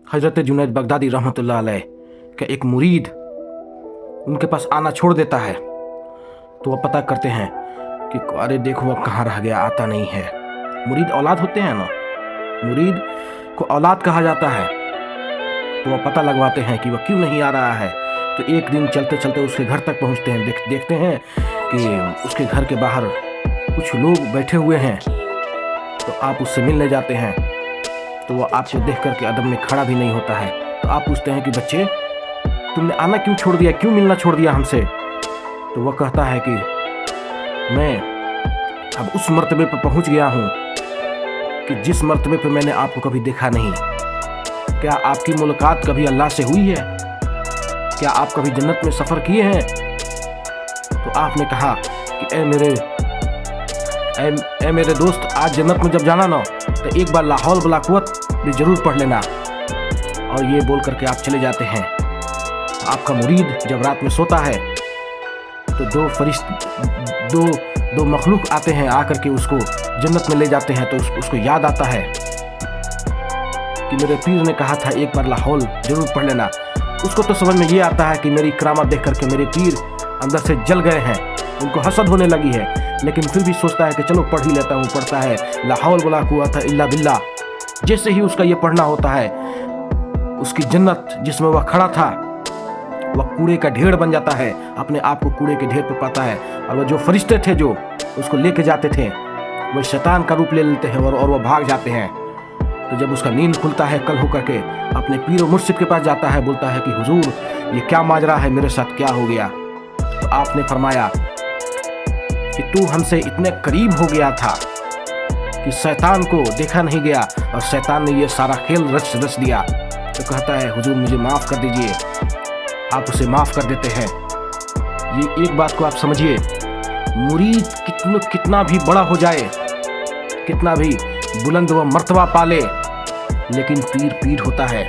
हज़रत जुनैद बगदादी रहमतुल्लाह अलैह का एक मुरीद उनके पास आना छोड़ देता है, तो वह पता करते हैं कि अरे देखो अब कहाँ रह गया, आता नहीं है। मुरीद औलाद होते हैं ना, मुरीद को औलाद कहा जाता है। तो वह पता लगवाते हैं कि वह क्यों नहीं आ रहा है। तो एक दिन चलते चलते उसके घर तक पहुंचते हैं। देखते हैं कि उसके घर के बाहर कुछ लोग बैठे हुए हैं। तो आप उससे मिलने जाते हैं, तो वह आपको देख करके अदब में खड़ा भी नहीं होता है। तो आप पूछते हैं कि बच्चे तुमने आना क्यों छोड़ दिया, क्यों मिलना छोड़ दिया हमसे? तो वह कहता है कि मैं अब उस मर्तबे पर पहुंच गया हूं कि जिस मर्तबे पर मैंने आपको कभी देखा नहीं। क्या आपकी मुलाकात कभी अल्लाह से हुई है? क्या आप कभी जन्नत में सफ़र किए हैं? तो आपने कहा कि ए मेरे दोस्त, आज जन्नत में जब जाना ना तो एक बार ला हौल वला कुव्वत भी ज़रूर पढ़ लेना। और ये बोल करके आप चले जाते हैं। आपका मुरीद जब रात में सोता है तो दो मखलूक आते हैं, आकर के उसको जन्नत में ले जाते हैं। तो उसको याद आता है कि मेरे पीर ने कहा था एक बार लाहौल जरूर पढ़ लेना। उसको तो समझ में ये आता है कि मेरी करामत देख करके मेरे पीर अंदर से जल गए हैं, उनको हसद होने लगी है, लेकिन फिर भी सोचता है कि चलो पढ़ ही लेता हूँ। पढ़ता है ला हौल वला कुव्वत इल्ला बिल्लाह। जैसे ही उसका ये पढ़ना होता है, उसकी जन्नत जिसमें वह खड़ा था वह कूड़े का ढेर बन जाता है। अपने आप को कूड़े के ढेर पर पाता है। और वह जो फरिश्ते थे जो उसको लेके जाते थे वह शैतान का रूप ले लेते हैं और वह भाग जाते हैं। तो जब उसका नींद खुलता है कल होकर के, अपने पीर और मुर्शिद के पास जाता है, बोलता है कि हुजूर ये क्या माजरा है, मेरे साथ क्या हो गया? तो आपने फरमाया कि तू हमसे इतने करीब हो गया था कि शैतान को देखा नहीं गया और शैतान ने ये सारा खेल रच दिया। तो कहता है हुजूर मुझे माफ़ कर दीजिए। आप उसे माफ़ कर देते हैं। ये एक बात को आप समझिए, मुरीद कितना भी बड़ा हो जाए, कितना भी बुलंद व मर्तबा पाले, लेकिन पीर होता है।